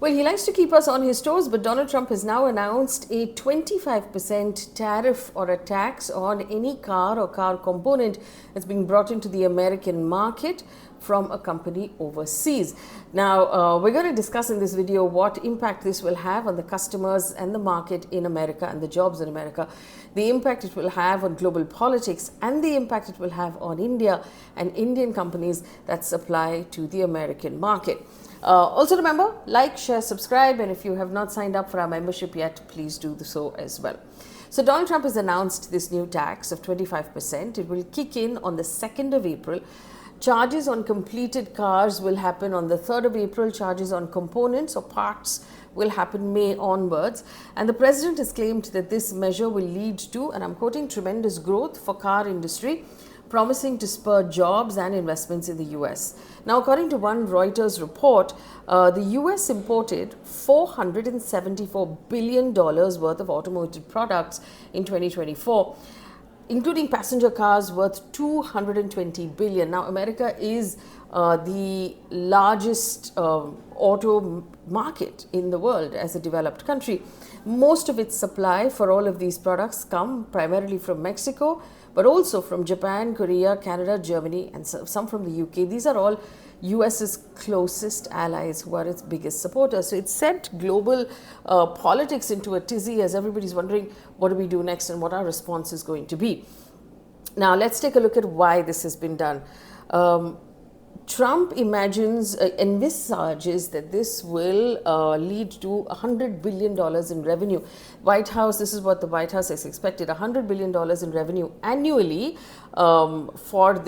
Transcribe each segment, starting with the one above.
Well, he likes to keep us on his toes, but Donald Trump has now announced a 25% tariff or a tax on any car or car component that's being brought into the American market from a company overseas. Now, we're going to discuss in this video what impact this will have on the customers and the market in America and the jobs in America, the impact it will have on global politics, and the impact it will have on India and Indian companies that supply to the American market. Also remember, like, share, subscribe, and if you have not signed up for our membership yet, please do so as well. So Donald Trump has announced this new tax of 25%. It will kick in on the 2nd of April. Charges on completed cars will happen on the 3rd of April. Charges on components or parts will happen May onwards. And the president has claimed that this measure will lead to, and I'm quoting, tremendous growth for car industry, promising to spur jobs and investments in the US. Now, according to one Reuters report, the US imported $474 billion worth of automotive products in 2024, including passenger cars worth $220 billion. Now, America is the largest auto market in the world as a developed country. Most of its supply for all of these products come primarily from Mexico, but also from Japan, Korea, Canada, Germany, and some from the UK. These are all US's closest allies who are its biggest supporters. So it sent global politics into a tizzy as everybody's wondering, what do we do next and what our response is going to be. Now, let's take a look at why this has been done. Trump envisages that this will lead to $100 billion in revenue. White House, this is what the White House has expected, $100 billion in revenue annually from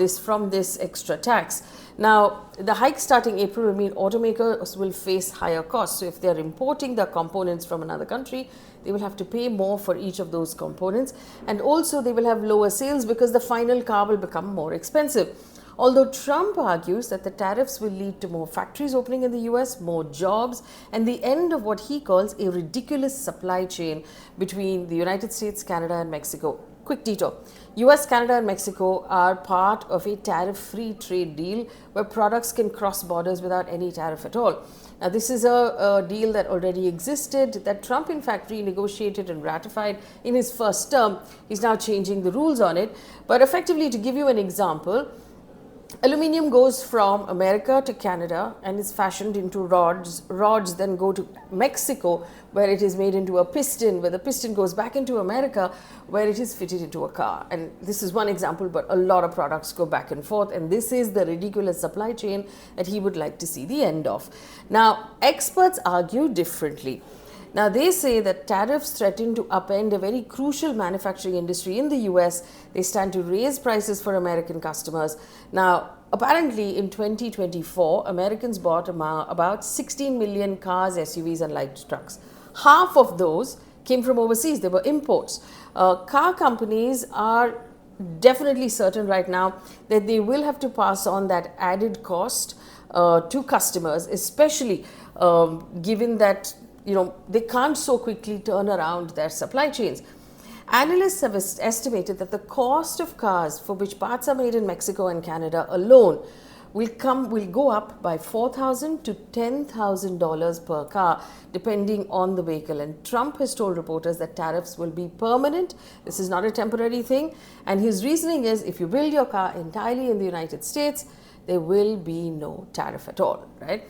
this extra tax. Now, the hike starting April will mean automakers will face higher costs. So if they're importing their components from another country, they will have to pay more for each of those components. And also they will have lower sales because the final car will become more expensive. Although Trump argues that the tariffs will lead to more factories opening in the US, more jobs, and the end of what he calls a ridiculous supply chain between the United States, Canada, and Mexico. Quick detour. US, Canada, and Mexico are part of a tariff-free trade deal where products can cross borders without any tariff at all. Now, this is a deal that already existed, that Trump, in fact, renegotiated and ratified in his first term. He's now changing the rules on it. But effectively, to give you an example, aluminium goes from America to Canada and is fashioned into rods. Rods then go to Mexico, where it is made into a piston, where the piston goes back into America, where it is fitted into a car. And this is one example, but a lot of products go back and forth. And this is the ridiculous supply chain that he would like to see the end of. Now, experts argue differently. Now, they say that tariffs threaten to upend a very crucial manufacturing industry in the US. They stand to raise prices for American customers. Now, apparently in 2024, Americans bought about 16 million cars, SUVs, and light trucks. Half of those came from overseas. They were imports. Car companies are definitely certain right now that they will have to pass on that added cost to customers, especially given that they can't so quickly turn around their supply chains. Analysts have estimated that the cost of cars for which parts are made in Mexico and Canada alone will go up by $4,000 to $10,000 per car, depending on the vehicle. And Trump has told reporters that tariffs will be permanent. This is not a temporary thing. And his reasoning is, if you build your car entirely in the United States, there will be no tariff at all, right?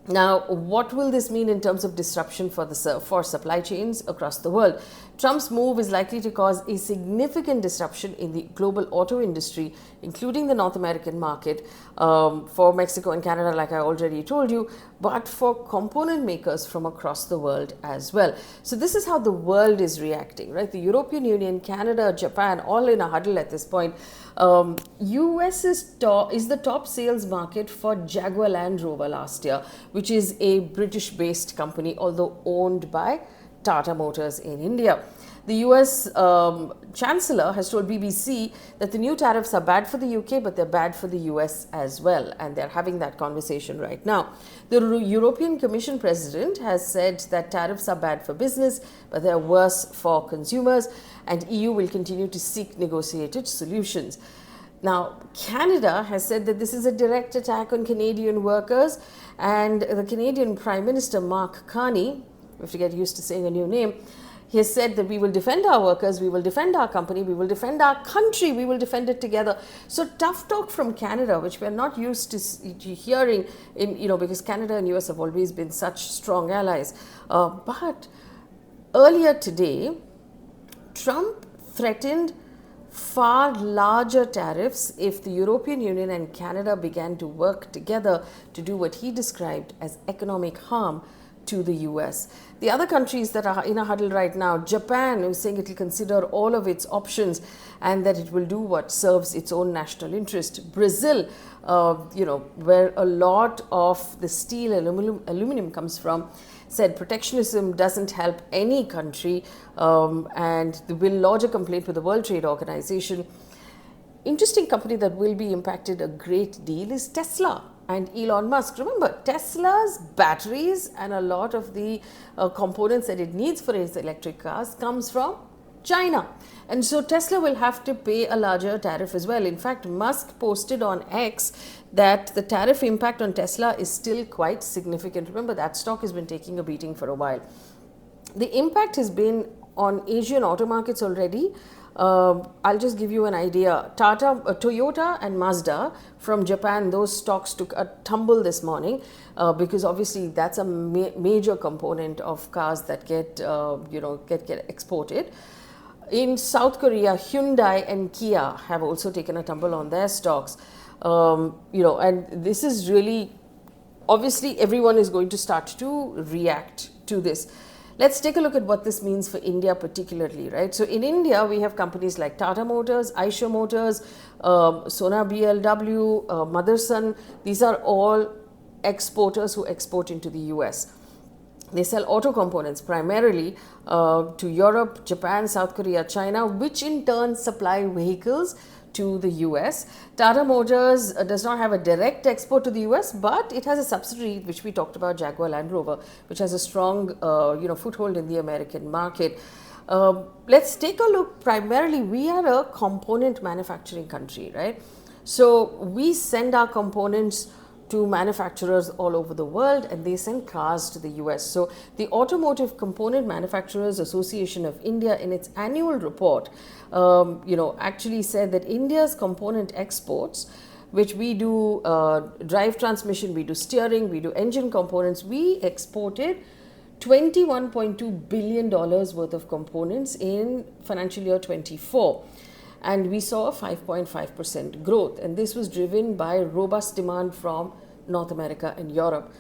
Now, what will this mean in terms of disruption for supply chains across the world? Trump's move is likely to cause a significant disruption in the global auto industry, including the North American market, for Mexico and Canada, like I already told you, but for component makers from across the world as well. So this is how the world is reacting, right? The European Union, Canada, Japan, all in a huddle at this point. US is the top sales market for Jaguar Land Rover last year, which is a British-based company, although owned by Tata Motors in India. The US Chancellor has told BBC that the new tariffs are bad for the UK, but they're bad for the US as well. And they're having that conversation right now. The European Commission President has said that tariffs are bad for business, but they're worse for consumers. And EU will continue to seek negotiated solutions. Now, Canada has said that this is a direct attack on Canadian workers, and the Canadian Prime Minister Mark Carney, we have to get used to saying a new name, he has said that we will defend our workers, we will defend our company, we will defend our country, we will defend it together. So tough talk from Canada, which we are not used to hearing in, because Canada and US have always been such strong allies. But earlier today, Trump threatened far larger tariffs if the European Union and Canada began to work together to do what he described as economic harm to the US. The other countries that are in a huddle right now, Japan is saying it will consider all of its options and that it will do what serves its own national interest. Brazil, where a lot of the steel and aluminum comes from, said protectionism doesn't help any country, and they will lodge a complaint with the World Trade Organization. Interesting company that will be impacted a great deal is Tesla and Elon Musk. Remember, Tesla's batteries and a lot of the components that it needs for its electric cars comes from China. And so Tesla will have to pay a larger tariff as well. In fact, Musk posted on X that the tariff impact on Tesla is still quite significant. Remember, that stock has been taking a beating for a while. The impact has been on Asian auto markets already. I'll just give you an idea. Toyota and Mazda from Japan, those stocks took a tumble this morning because obviously that's a major component of cars that get exported. In South Korea, Hyundai and Kia have also taken a tumble on their stocks. And this is really, obviously everyone is going to start to react to this. Let's take a look at what this means for India particularly, right? So in India, we have companies like Tata Motors, Eicher Motors, Sona BLW, Motherson. These are all exporters who export into the US. They sell auto components primarily to Europe, Japan, South Korea, China, which in turn supply vehicles to the US. Tata Motors does not have a direct export to the US, but it has a subsidiary, which we talked about, Jaguar Land Rover, which has a strong foothold in the American market. Let's take a look. Primarily, we are a component manufacturing country, right? So we send our components to manufacturers all over the world, and they send cars to the US. So the Automotive Component Manufacturers Association of India, in its annual report, actually said that India's component exports, which we do drive transmission, we do steering, we do engine components, we exported $21.2 billion worth of components in financial year 24. And we saw a 5.5% growth, and this was driven by robust demand from North America and Europe,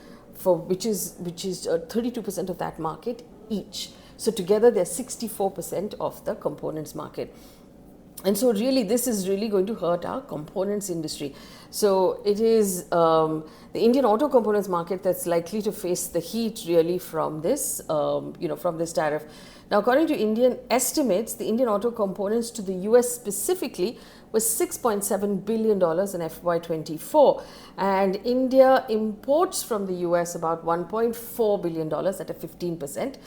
which is 32% of that market each. So together they're 64% of the components market. And so really this is really going to hurt our components industry. So it is the Indian auto components market that's likely to face the heat really from this, from this tariff. Now, according to Indian estimates, the Indian auto components to the US specifically was $6.7 billion in FY24. And India imports from the US about $1.4 billion at a 15%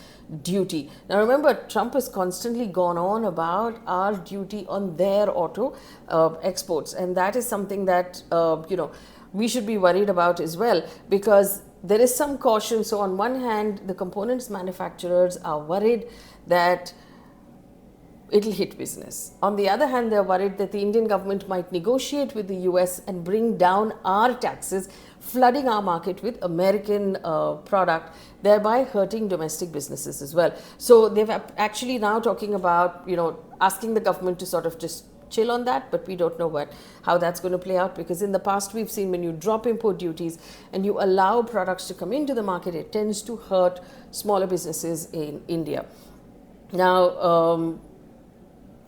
duty. Now, remember, Trump has constantly gone on about our duty on their auto exports. And that is something that, we should be worried about as well, because there is some caution. So on one hand, the components manufacturers are worried that it'll hit business. On the other hand, they're worried that the Indian government might negotiate with the US and bring down our taxes, flooding our market with American product, thereby hurting domestic businesses as well. So they've actually now talking about, asking the government to sort of just chill on that, but we don't know how that's going to play out, because in the past we've seen when you drop import duties and you allow products to come into the market, it tends to hurt smaller businesses in India. Now,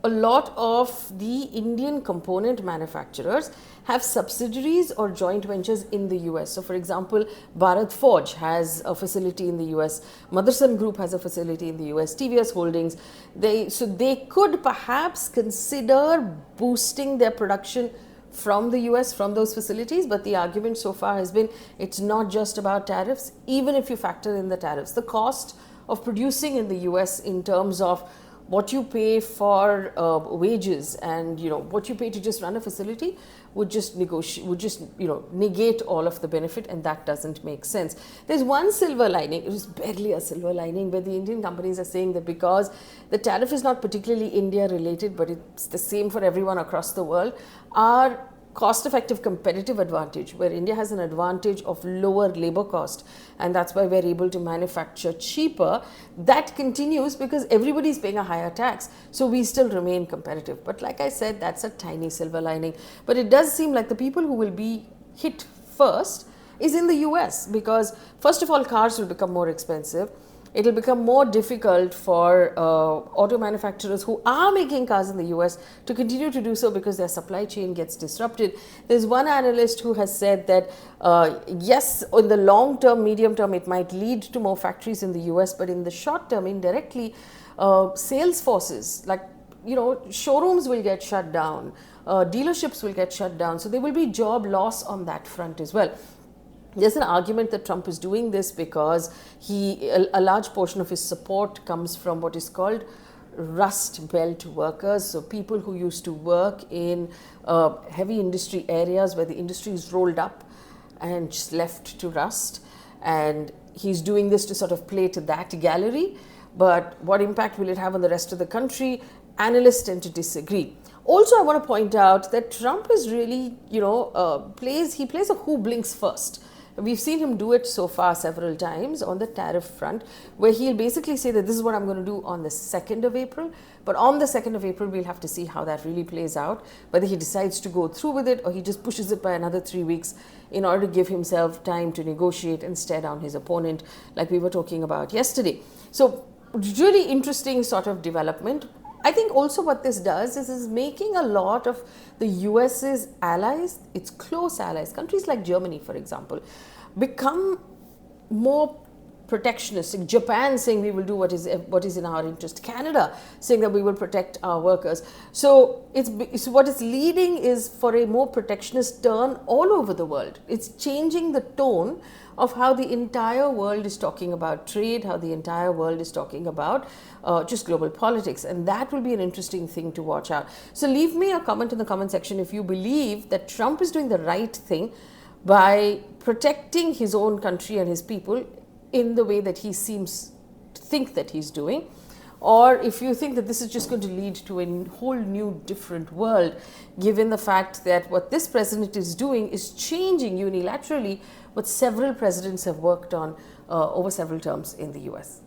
a lot of the Indian component manufacturers have subsidiaries or joint ventures in the US. So, for example, Bharat Forge has a facility in the US. Motherson Group has a facility in the US. TVS Holdings. They could perhaps consider boosting their production from the US, from those facilities. But the argument so far has been it's not just about tariffs. Even if you factor in the tariffs, the cost of producing in the US in terms of what you pay for wages and what you pay to just run a facility would just negate all of the benefit, and that doesn't make sense. There's one silver lining, it is barely a silver lining, where the Indian companies are saying that because the tariff is not particularly India related, but it's the same for everyone across the world, our cost-effective competitive advantage, where India has an advantage of lower labor cost, and that's why we're able to manufacture cheaper, that continues because everybody's paying a higher tax. So we still remain competitive. But like I said, that's a tiny silver lining. But it does seem like the people who will be hit first is in the US, because first of all, cars will become more expensive. It'll become more difficult for auto manufacturers who are making cars in the US to continue to do so because their supply chain gets disrupted. There's one analyst who has said that yes, in the long term, medium term, it might lead to more factories in the US, but in the short term, indirectly, sales forces, like showrooms will get shut down, dealerships will get shut down, so there will be job loss on that front as well. There's an argument that Trump is doing this because a large portion of his support comes from what is called Rust Belt workers, so people who used to work in heavy industry areas where the industry is rolled up and just left to rust, and he's doing this to sort of play to that gallery. But what impact will it have on the rest of the country? Analysts tend to disagree. Also, I want to point out that Trump is really, plays a who blinks first. We've seen him do it so far several times on the tariff front, where he'll basically say that this is what I'm going to do on the 2nd of April. But on the 2nd of April, we'll have to see how that really plays out, whether he decides to go through with it or he just pushes it by another 3 weeks in order to give himself time to negotiate and stare down his opponent, like we were talking about yesterday. So really interesting sort of development. I think also what this does is making a lot of the US's allies, its close allies, countries like Germany, for example, become more protectionistic. Japan saying we will do what is in our interest. Canada saying that we will protect our workers. So what it's leading is for a more protectionist turn all over the world. It's changing the tone of how the entire world is talking about trade, how the entire world is talking about just global politics. And that will be an interesting thing to watch out. So leave me a comment in the comment section if you believe that Trump is doing the right thing by protecting his own country and his people in the way that he seems to think that he's doing, or if you think that this is just going to lead to a whole new different world, given the fact that what this president is doing is changing unilaterally what several presidents have worked on over several terms in the US.